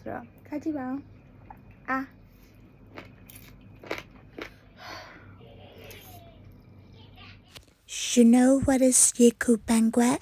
ဆိုတော့ခါကြည့်ပါအောင်အာ You know what is Yeku Banquet?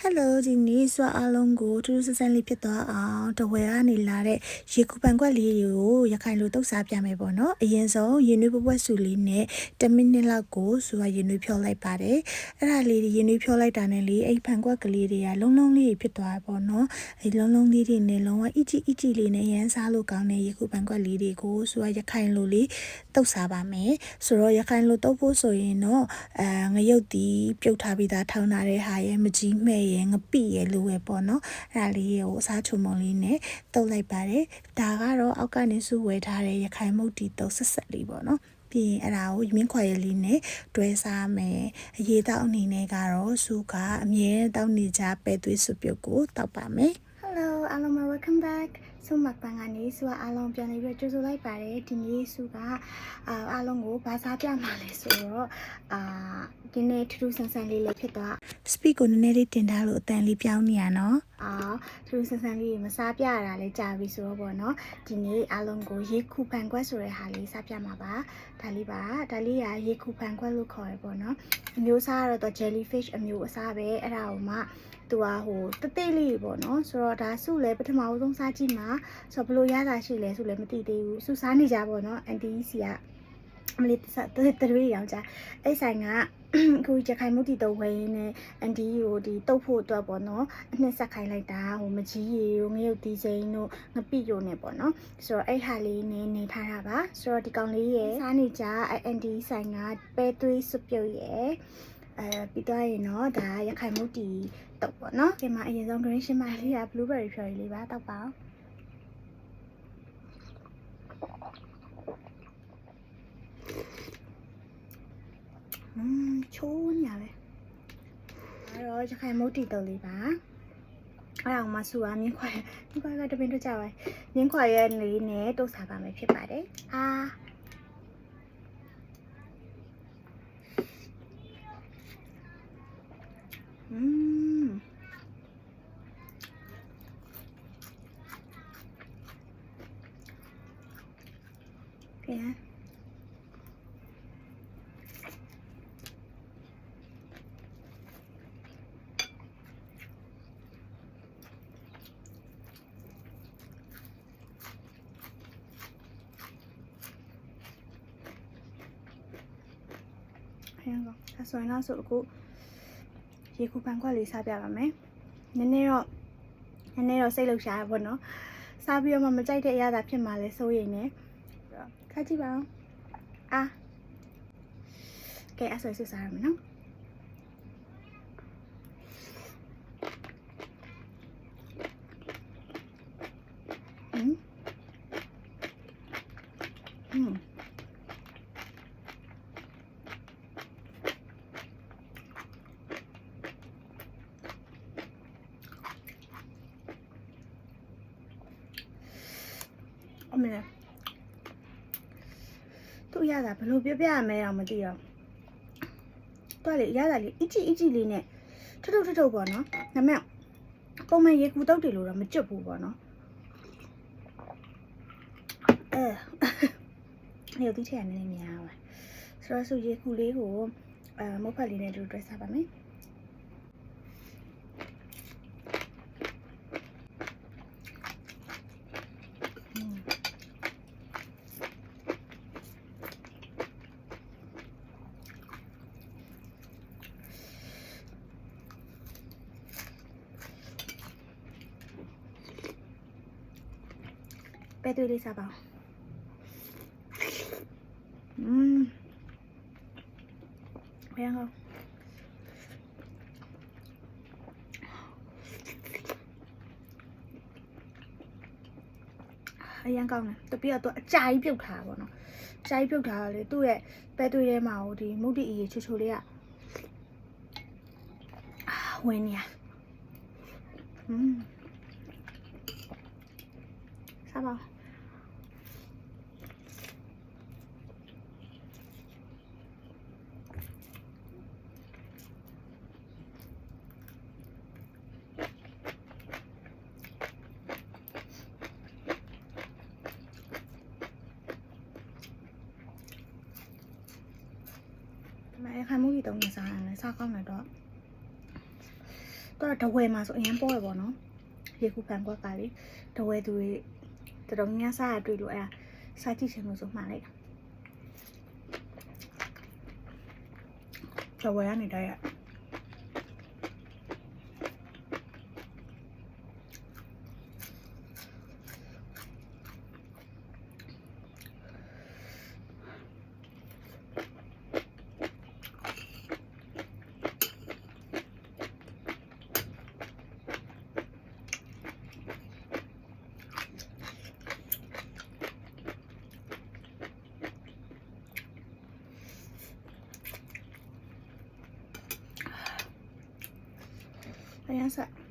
Hello ဒီနေ့ဆိုအားလုံးကိုထူးထူးဆန်းဆန်းလေးဖြစ်သွားအောင်တဝဲကနေလာတဲ့ရေကူပန်ကွက်လေးတွေကိုရခိုင်လိုတုတ်စားပြမယ်ပေါ့နော်အရင်ဆုံးရေနွေးပွက်ဆူလေးနဲ့10မိနစ်လောက်ကိုဆိုရရေနွေးဖြောလိုက်ပါတယ်အဲ့ဒါလေးရေနွေးဖြောလိုက်တာနဲ့လေအဲ့ဖန်ကွက်ကလေးတွေကလုံးလုံးလေးဖြစ်သွားပေါ့နော်အဲ့လုံးလုံးလေးတွေနဲ့လုံးဝအီချီလေးနဲ့ရမ်းစားလို့ကောင်းတဲ့ရေကူပန်ကွက်လေးတွေကိုဆိုရရခိုင်လိုလေးတုတ်စားပါမယ်ဆိုတော့ရခိုင်လိုတုတ်ဖို့ဆိုရင်တော့ငရုတ်တီပြုတ်ထားပြီးသားထောင်းထားတဲ့ဟာရဲ့မကြီးမဲ့ရဲ့ငပိရဲ့လိုပဲပေါ့နော်အဲ့ဒါလေးကိုအစားချုံမုံလေးနဲ့တုတ်လိုက်ပါတယ်ဒါကတော့အောက်ကနေစုဝဲထားတဲ့ရခိုင်မုတ်တီတုတ်ဆက်လေးပေါ့နော်ပြီးရင်အဲ့ဒါကိုမင်းခွာရလေးနဲ့တွဲစားမယ်အရေးတောက်အနေနဲ့ကတော့စုကအမြဲတောက်နေကြပဲသွေးစုပြုတ်ကိုတောက်ပါမယ် Hello အားလုံး welcome back ဆုမပန်ကနေစုအားလုံးပြန်ပြီးကြိုဆိုလိုက်ပါတယ်ဒီနေ့စုကအားလုံးကိုဘာသာပြမှာလဲဆိုတော့ဒီနေ့ထူးထူးဆန်းဆန်းလေးဖြစ်သွား speak ကိုနည်းနည်းလေးတင်ထားလို့အတန်လေးပြောင်းနေရနော်ထူးထူးဆန်းဆန်းလေးမစားပြရတာလဲကြာပြီဆိုတော့ပေါ့နော်ဒီနေ့အားလုံးကိုရေခုပန်ကွက်ဆိုတဲ့ဟာလေးစားပြမှာပါဒါလေးကရေခုပန်ကွက်လို့ခေါ်ရပေါ့နော်အမျိုးစားကတော့ jellyfish အမျိုးအစားပဲအဲ့ဒါကိုမှသူကတသေးလေးပေါ့နော်ဆိုတော့ဒါစုလဲပထမဆုံးစားကြည့်မှာဆိုတော့ဘလို့ရတာရှိလဲစုလဲမသိသေးဘူးစုစားနေကြပေါ့နော်အန်တီစီကအမလေးတရွေးရောင်ကြအဲ့ဆိုင်ကခုကြခိုင်မုတ်တီတုံးဝဲနဲ့အန်တီကိုဒီတုတ်ဖို့အတွက်ပေါ့နော်အနှစ်ဆက်ခိုင်းလိုက်တာမကြီးရီတို့ငရုတ်တီစိမ်းတို့ငပိတို့နဲ့ပေါ့နော်ဆိုတော့အဲ့ဟာလေးနဲ့နေထားတာပါဆိုတော့ဒီကောင်လေးရဲ့စားနေကြအန်တီဆိုင်ကပဲသွေးစွပ်ပြုတ်ရဲ့ပြီးတော့ရင်တော့ဒါရခိုင်မုတ်တီတုတ်ပေါ့နော်ဒီမှာအရင်ဆုံး green ရှင်းမလေးက blueberry ဖြော်ရည်လေးပါတောက်ပါချိုးနေရပဲအဲ့တော့ရခိုင်မုတ်တီတုတ်လေးပါအဲ့အောင်မဆူအားမြင်းခွာကတပင်းထွက်ကြပါမြင်းခွာရဲ့လေးနဲ့တုတ်စားပါမယ်ဖြစ်ပါတယ်ကဲဒါဆိုရင်တော့အခုရေခုပန်ခွက်လေးစားပြပါမယ်နည်းနည်းတော့စိတ်လှုပ်ရှားရပါတော့စားပြီးတော့မှမကြိုက်တဲ့အရာသာဖြစ်မှာလဲစိုးရိမ်နေခါကြည့်ပါအောင်ကဲအဲ့ဆိုစစ်စားရမယ်နော်အမေသူ့ရတာဘယ်လိုပြပြရမလဲတော့မသိတော့တွားလေရတာလေအချီလေးနဲ့ထထုပေါ့နော်ဒါပေမဲ့ပုံမှန်ရေကူတုတ်တွေလို့တော့မကြွတ်ဘူးပေါ့နော်နေရာတိထရနေနေများပါဆိုတော့ရေကူလေးကိုမုတ်ဖက်လေးနဲ့တူတွဲစားပါမယ်ပဲသွေးလေးစားပါဘယ်အောင်အရင်ကောင်းတယ်တပြည့်တော့အကြာကြီးပြုတ်ထားပါတော့အကြာကြီးပြုတ်ထားတော့လေသူ့ရဲ့ပဲသွေးထဲမှာဒီမုတ်တီအီချိုလေးကဝင်နေရစားပါ ခိုင်မှုကြီးတုံးနေစားရတယ်စားကောင်းတယ်တော့တဝဲမှာဆိုအရင်ပေါ်ရပေါ့နော်ရေခုပန်ကွက်ကလေတဝဲသူတွေတော်တော်များစားရတွေ့လို့အဲ့ဒါစားကြည့်ချင်လို့ဆိုမှန်လိုက်တဝဲကနေတိုင်းရအရင်စား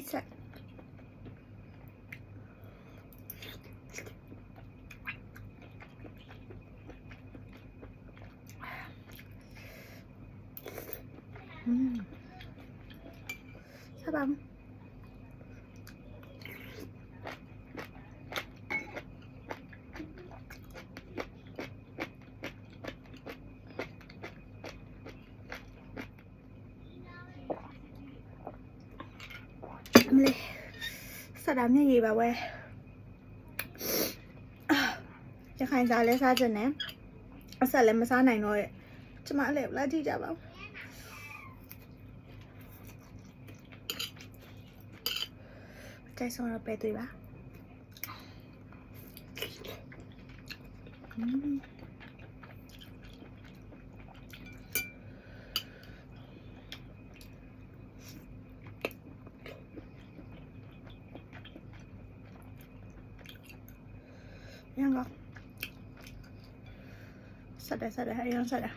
Isa. Sabang. Mle. ဆက်တာမျက်ရည်ပါဝဲရခိုင်စားလဲစားခြင်းနဲ့အဆက်လည်းမစားနိုင်တော့ရဲ့ကျမလည်းလာကြည့်ကြပါဦးတိုက်ဆောင်တော့ပဲတွေ့ပါยังก็sada yang sada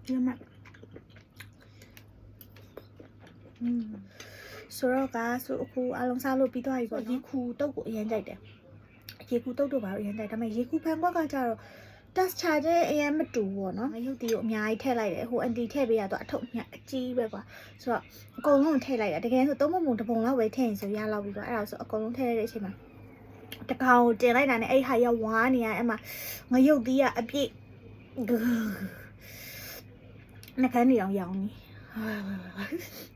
เยอะมากဆိုတော့ကဆိုအခုအလုံးစားလို့ပြီးသွားပြီပေါ့ရေခူတုတ်ကိုအရင်ကြိုက်တယ်ရေခူတုတ်တို့ပါတော့အရင်ကြိုက်ဒါပေမဲ့ရေခူဖန်ကွက်ကကြတော့ test charge အရင်မတူဘူးပေါ့နော်ငရုတ်တီကိုအများကြီးထည့်လိုက်တယ်ဟိုအန်တီထည့်ပေးရတော့အထုပ်ညအကြီးပဲကွာဆိုတော့အကုန်လုံးထည့်လိုက်တာတကယ်ဆိုသုံးပုံတစ်ပုံလောက်ပဲထည့်ရင်ဆိုရလောက်ပြီကွာအဲ့ဒါဆိုအကုန်လုံးထည့်ရတဲ့အချိန်မှာတကောင်ကိုတင်လိုက်တာနဲ့အဲ့ဟာရဝါနေရအဲ့မှာငရုတ်တီးကအပြည့်နှကန်းနေအောင်ရောင်းနေ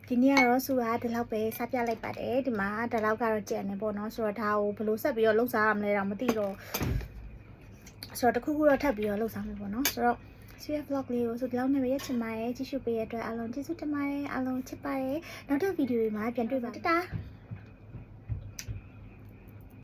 ဒီနေ့ကတော့စုကဒီလောက်ပဲစပြလိုက်ပါတယ်ဒီမှာဒီလောက်ကတော့ကြံနေပေါ့နော်ဆိုတော့ဒါကိုဘယ်လိုဆက်ပြီးတော့လှုပ်စားရမလဲတော့မသိတော့ဆိုတော့တခုခုတော့ထပ်ပြီးတော့လှုပ်စားမယ်ပေါ့နော်ဆိုတော့ CF vlog လေးကိုဆိုဒီလောက်နဲ့ပဲရချင်ပါတယ်ကြည့်ရှုပေးရတဲ့အတွက်အားလုံးကျေးဇူးတင်ပါတယ်အားလုံးချစ်ပါတယ်နောက်တဲ့ဗီဒီယိုတွေမှာပြန်တွေ့ပါတတား